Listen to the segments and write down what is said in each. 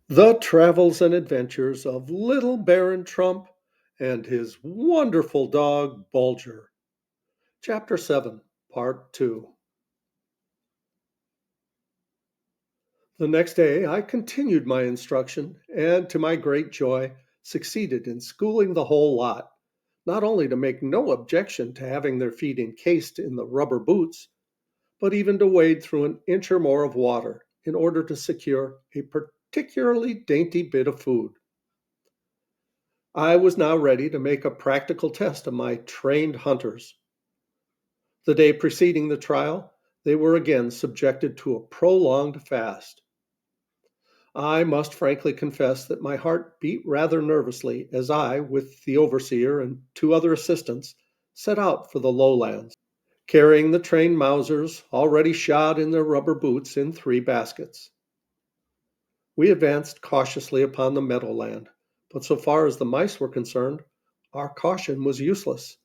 The Travels and Adventures of Little Baron Trump and His Wonderful Dog Bulger. Chapter 7, Part 2. The next day I continued my instruction and, to my great joy, succeeded in schooling the whole lot, not only to make no objection to having their feet encased in the rubber boots, but even to wade through an inch or more of water in order to secure a particularly dainty bit of food. I was now ready to make a practical test of my trained hunters. The day preceding the trial, they were again subjected to a prolonged fast. I must frankly confess that my heart beat rather nervously as I, with the overseer and two other assistants, set out for the lowlands, carrying the trained Mausers already shod in their rubber boots in 3 baskets. We advanced cautiously upon the meadowland, but so far as the mice were concerned, our caution was useless,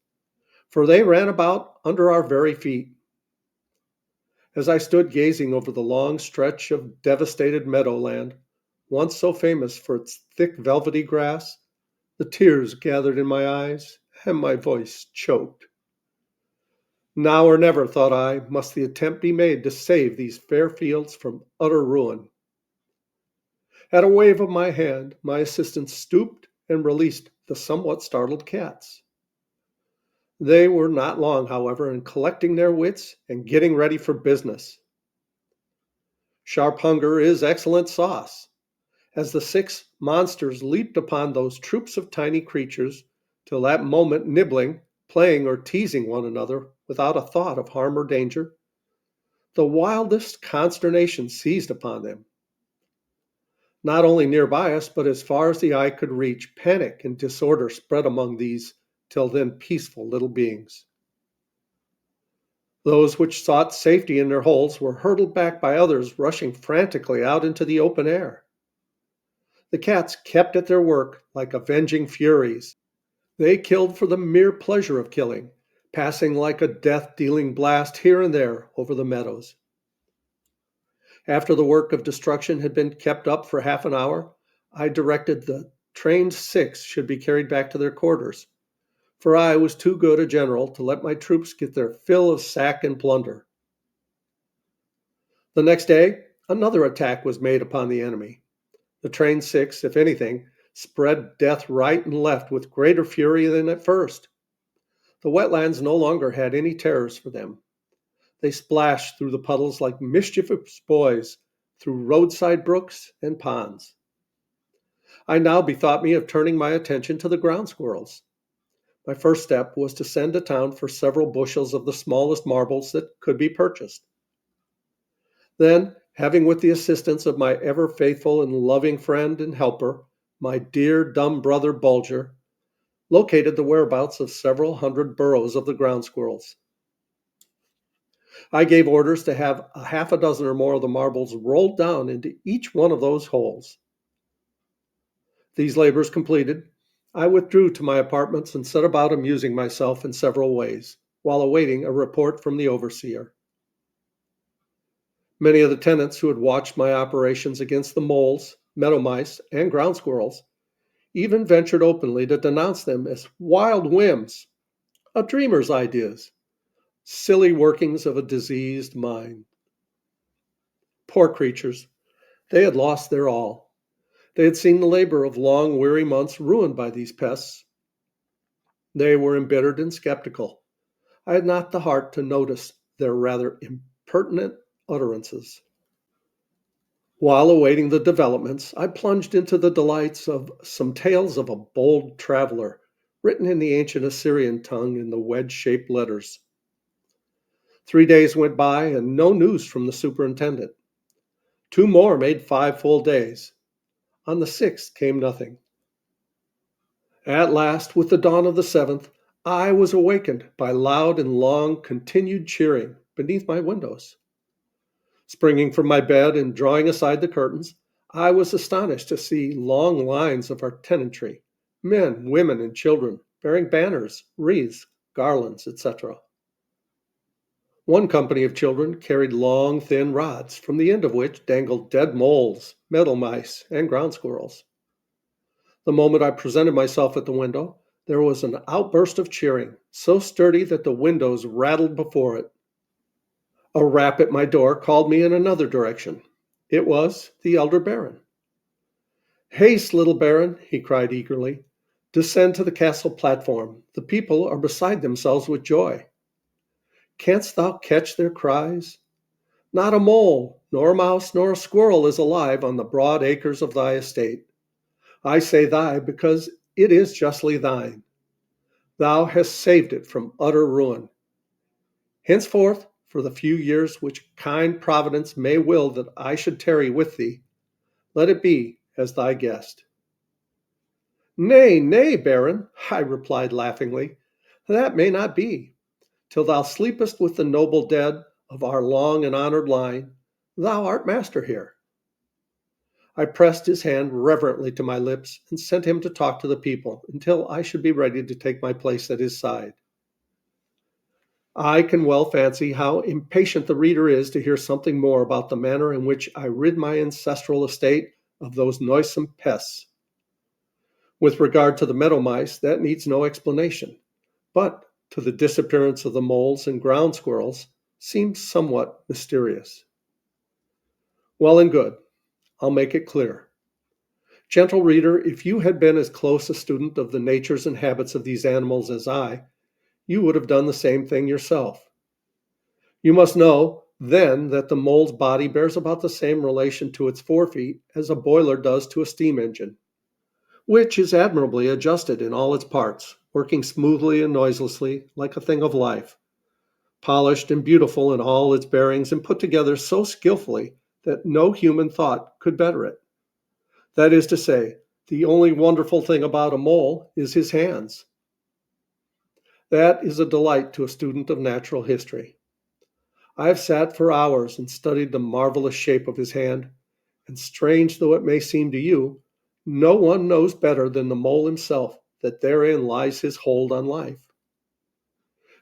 for they ran about under our very feet. As I stood gazing over the long stretch of devastated meadowland, once so famous for its thick velvety grass, the tears gathered in my eyes and my voice choked. Now or never, thought I, must the attempt be made to save these fair fields from utter ruin. At a wave of my hand, my assistant stooped and released the somewhat startled cats. They were not long, however, in collecting their wits and getting ready for business. Sharp hunger is excellent sauce. As the 6 monsters leaped upon those troops of tiny creatures, till that moment nibbling, playing, or teasing one another without a thought of harm or danger, the wildest consternation seized upon them. Not only nearby us, but as far as the eye could reach, panic and disorder spread among these till then peaceful little beings. Those which sought safety in their holes were hurtled back by others rushing frantically out into the open air. The cats kept at their work like avenging furies. They killed for the mere pleasure of killing, passing like a death-dealing blast here and there over the meadows. After the work of destruction had been kept up for half an hour, I directed the trained 6 should be carried back to their quarters, for I was too good a general to let my troops get their fill of sack and plunder. The next day, another attack was made upon the enemy. The trained 6, if anything, spread death right and left with greater fury than at first. The wetlands no longer had any terrors for them. They splashed through the puddles like mischievous boys through roadside brooks and ponds. I now bethought me of turning my attention to the ground squirrels. My first step was to send to town for several bushels of the smallest marbles that could be purchased. Then, having with the assistance of my ever faithful and loving friend and helper, my dear dumb brother Bulger, located the whereabouts of several hundred burrows of the ground squirrels. I gave orders to have a half a dozen or more of the marbles rolled down into each one of those holes. These labors completed, I withdrew to my apartments and set about amusing myself in several ways, while awaiting a report from the overseer. Many of the tenants who had watched my operations against the moles, meadow mice, and ground squirrels even ventured openly to denounce them as wild whims, a dreamer's ideas, silly workings of a diseased mind. Poor creatures, they had lost their all. They had seen the labor of long, weary months ruined by these pests. They were embittered and skeptical. I had not the heart to notice their rather impertinent utterances. While awaiting the developments, I plunged into the delights of some tales of a bold traveler, written in the ancient Assyrian tongue in the wedge-shaped letters. 3 days went by and no news from the superintendent. 2 more made 5 full days. On the 6th came nothing. At last, with the dawn of the 7th, I was awakened by loud and long continued cheering beneath my windows. Springing from my bed and drawing aside the curtains, I was astonished to see long lines of our tenantry, men, women, and children, bearing banners, wreaths, garlands, etc. One company of children carried long, thin rods, from the end of which dangled dead moles, meadow mice, and ground squirrels. The moment I presented myself at the window, there was an outburst of cheering, so sturdy that the windows rattled before it. A rap at my door called me in another direction. It was the elder Baron. "Haste, little Baron," he cried eagerly. "Descend to the castle platform. The people are beside themselves with joy. Canst thou catch their cries? Not a mole, nor a mouse, nor a squirrel is alive on the broad acres of thy estate. I say thy because it is justly thine. Thou hast saved it from utter ruin. Henceforth, for the few years which kind Providence may will that I should tarry with thee, let it be as thy guest." "Nay, nay, Baron," I replied laughingly, "that may not be. Till thou sleepest with the noble dead of our long and honored line, thou art master here." I pressed his hand reverently to my lips and sent him to talk to the people until I should be ready to take my place at his side. I can well fancy how impatient the reader is to hear something more about the manner in which I rid my ancestral estate of those noisome pests. With regard to the meadow mice, that needs no explanation, but to the disappearance of the moles and ground squirrels seems somewhat mysterious. Well and good, I'll make it clear. Gentle reader, if you had been as close a student of the natures and habits of these animals as I, you would have done the same thing yourself. You must know, then, that the mole's body bears about the same relation to its forefeet as a boiler does to a steam engine, which is admirably adjusted in all its parts, working smoothly and noiselessly like a thing of life, polished and beautiful in all its bearings, and put together so skillfully that no human thought could better it. That is to say, the only wonderful thing about a mole is his hands. That is a delight to a student of natural history. I have sat for hours and studied the marvelous shape of his hand, and strange though it may seem to you, no one knows better than the mole himself that therein lies his hold on life.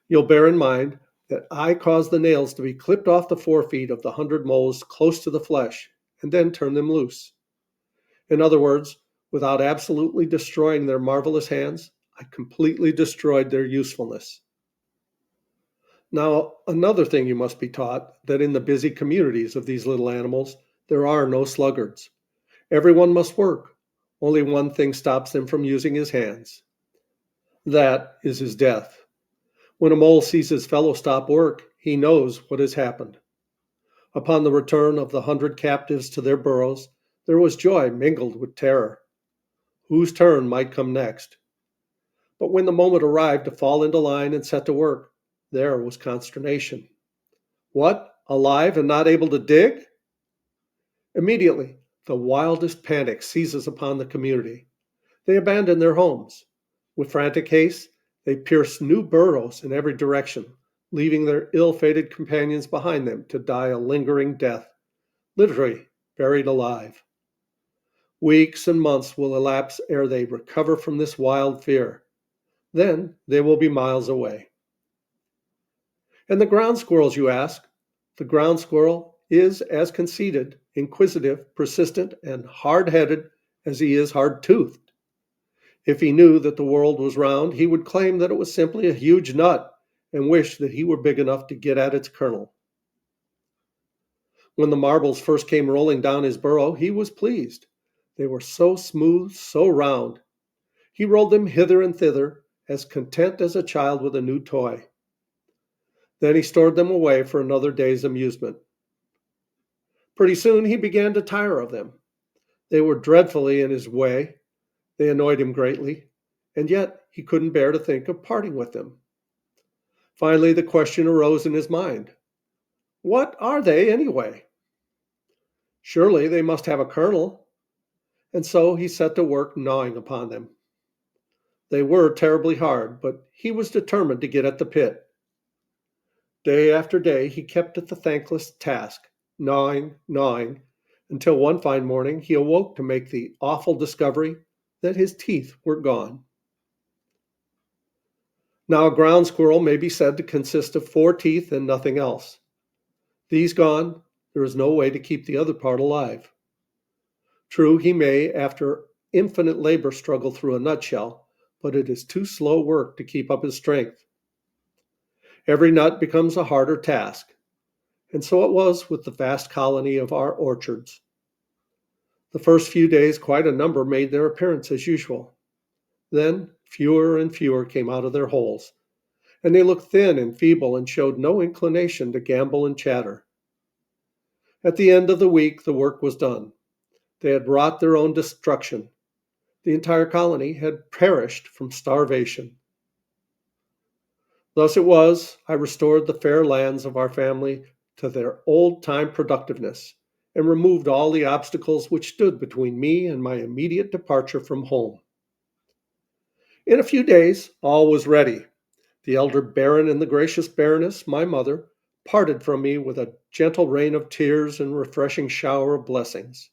You'll bear in mind that I caused the nails to be clipped off the forefeet of the 100 moles close to the flesh, and then turned them loose. In other words, without absolutely destroying their marvelous hands, I completely destroyed their usefulness. Now, another thing you must be taught, that in the busy communities of these little animals, there are no sluggards. Everyone must work. Only one thing stops him from using his hands. That is his death. When a mole sees his fellow stop work, he knows what has happened. Upon the return of the 100 captives to their burrows, there was joy mingled with terror. Whose turn might come next? But when the moment arrived to fall into line and set to work, there was consternation. What? Alive and not able to dig? Immediately, the wildest panic seizes upon the community. They abandon their homes. With frantic haste, they pierce new burrows in every direction, leaving their ill fated companions behind them to die a lingering death, literally buried alive. Weeks and months will elapse ere they recover from this wild fear. Then they will be miles away. And the ground squirrels, you ask? The ground squirrel is as conceited, inquisitive, persistent, and hard headed as he is hard toothed. If he knew that the world was round, he would claim that it was simply a huge nut and wish that he were big enough to get at its kernel. When the marbles first came rolling down his burrow, he was pleased. They were so smooth, so round. He rolled them hither and thither, as content as a child with a new toy. Then he stored them away for another day's amusement. Pretty soon he began to tire of them. They were dreadfully in his way. They annoyed him greatly, and yet he couldn't bear to think of parting with them. Finally, the question arose in his mind: what are they, anyway? Surely they must have a kernel. And so he set to work gnawing upon them. They were terribly hard, but he was determined to get at the pit. Day after day he kept at the thankless task, gnawing, gnawing, until one fine morning he awoke to make the awful discovery that his teeth were gone. Now, a ground squirrel may be said to consist of four teeth and nothing else. These gone, there is no way to keep the other part alive. True, he may, after infinite labor, struggle through a nutshell, but it is too slow work to keep up his strength. Every nut becomes a harder task, and so it was with the vast colony of our orchards. The first few days, quite a number made their appearance as usual. Then, fewer and fewer came out of their holes, and they looked thin and feeble and showed no inclination to gambol and chatter. At the end of the week, the work was done. They had wrought their own destruction. The entire colony had perished from starvation. Thus it was I restored the fair lands of our family to their old time productiveness and removed all the obstacles which stood between me and my immediate departure from home. In a few days, all was ready. The elder baron and the gracious baroness, my mother, parted from me with a gentle rain of tears and refreshing shower of blessings.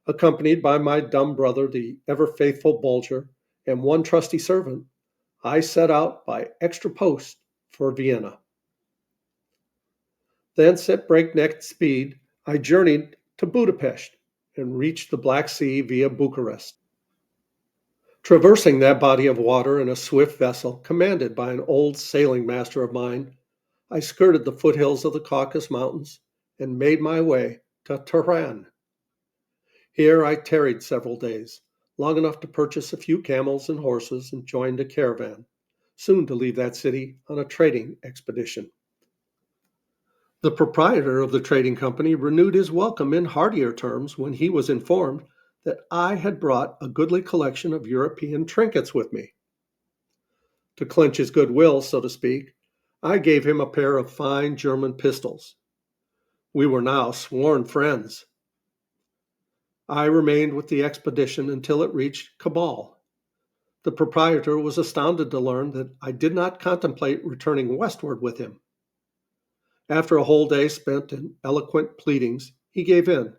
Accompanied by my dumb brother, the ever faithful Bulger, and one trusty servant, I set out by extra post for Vienna. Thence, at breakneck speed, I journeyed to Budapest and reached the Black Sea via Bucharest. Traversing that body of water in a swift vessel commanded by an old sailing master of mine, I skirted the foothills of the Caucasus Mountains and made my way to Tehran. Here I tarried several days, long enough to purchase a few camels and horses, and joined a caravan, soon to leave that city on a trading expedition. The proprietor of the trading company renewed his welcome in heartier terms when he was informed that I had brought a goodly collection of European trinkets with me. To clinch his goodwill, so to speak, I gave him a pair of fine German pistols. We were now sworn friends. I remained with the expedition until it reached Kabul. The proprietor was astounded to learn that I did not contemplate returning westward with him. After a whole day spent in eloquent pleadings, he gave in,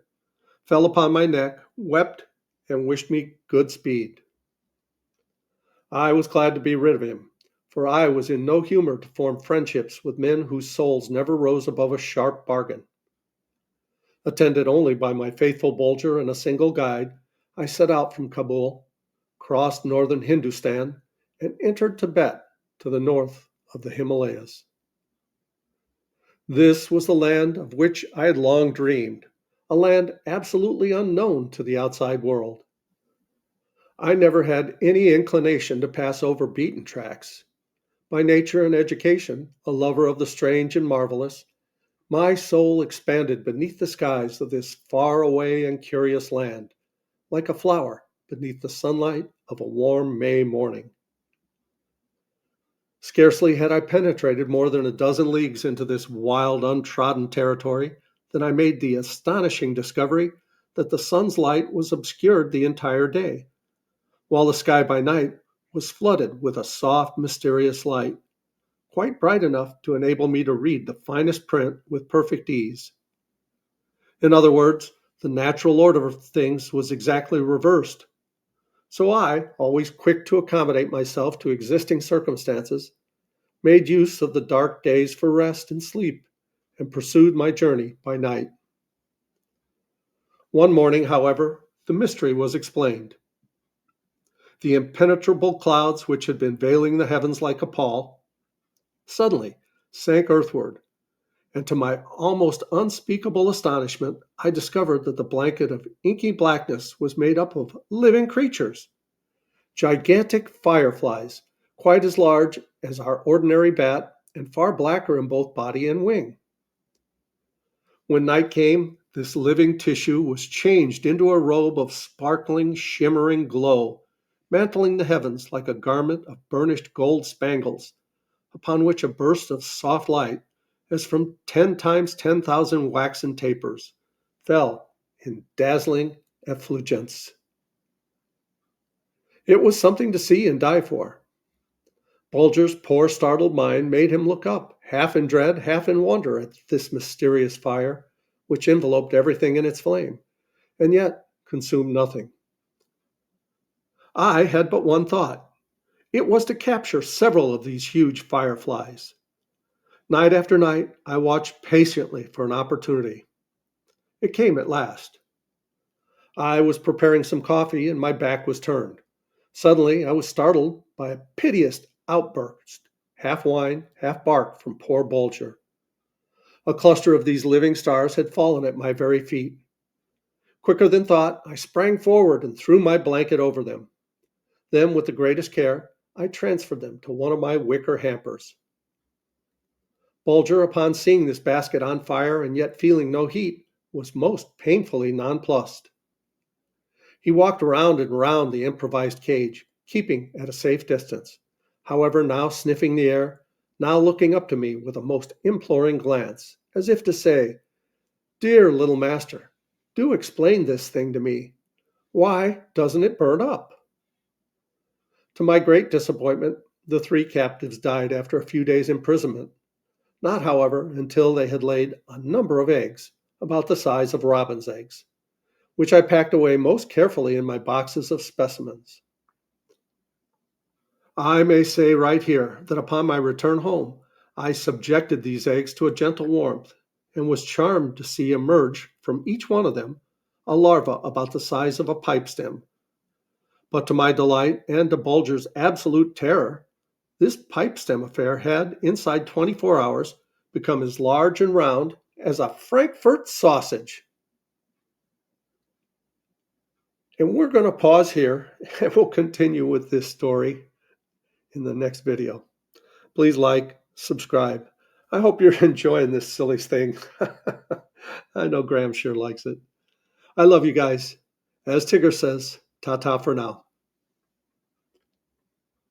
fell upon my neck, wept, and wished me good speed. I was glad to be rid of him, for I was in no humor to form friendships with men whose souls never rose above a sharp bargain. Attended only by my faithful Bulger and a single guide, I set out from Kabul, crossed northern Hindustan, and entered Tibet to the north of the Himalayas. This was the land of which I had long dreamed, a land absolutely unknown to the outside world. I never had any inclination to pass over beaten tracks. By nature and education, a lover of the strange and marvelous, my soul expanded beneath the skies of this far away and curious land, like a flower beneath the sunlight of a warm May morning. Scarcely had I penetrated more than a dozen leagues into this wild, untrodden territory than I made the astonishing discovery that the sun's light was obscured the entire day, while the sky by night was flooded with a soft, mysterious light, quite bright enough to enable me to read the finest print with perfect ease. In other words, the natural order of things was exactly reversed. So I, always quick to accommodate myself to existing circumstances, made use of the dark days for rest and sleep, and pursued my journey by night. One morning, however, the mystery was explained. The impenetrable clouds which had been veiling the heavens like a pall suddenly sank earthward, and to my almost unspeakable astonishment, I discovered that the blanket of inky blackness was made up of living creatures, gigantic fireflies, quite as large as our ordinary bat and far blacker in both body and wing. When night came, this living tissue was changed into a robe of sparkling, shimmering glow, mantling the heavens like a garment of burnished gold spangles, upon which a burst of soft light, as from 10 times 10,000 waxen tapers, fell in dazzling effulgence. It was something to see and die for. Bulger's poor startled mind made him look up, half in dread, half in wonder, at this mysterious fire, which enveloped everything in its flame, and yet consumed nothing. I had but one thought. It was to capture several of these huge fireflies. Night after night, I watched patiently for an opportunity. It came at last. I was preparing some coffee and my back was turned. Suddenly, I was startled by a piteous outburst, half whine, half bark from poor Bulger. A cluster of these living stars had fallen at my very feet. Quicker than thought, I sprang forward and threw my blanket over them. Then, with the greatest care, I transferred them to one of my wicker hampers. Bulger, upon seeing this basket on fire and yet feeling no heat, was most painfully nonplussed. He walked round and round the improvised cage, keeping at a safe distance, however, now sniffing the air, now looking up to me with a most imploring glance, as if to say, "Dear little master, do explain this thing to me. Why doesn't it burn up?" To my great disappointment, the three captives died after a few days' imprisonment, not, however, until they had laid a number of eggs, about the size of robins' eggs, which I packed away most carefully in my boxes of specimens. I may say right here that upon my return home, I subjected these eggs to a gentle warmth, and was charmed to see emerge from each one of them a larva about the size of a pipe stem. But to my delight and to Bulger's absolute terror, this pipe stem affair had, inside 24 hours, become as large and round as a Frankfurt sausage. And we're going to pause here and we'll continue with this story in the next video. Please like, subscribe. I hope you're enjoying this silly thing. I know Graham sure likes it. I love you guys. As Tigger says, ta-ta for now.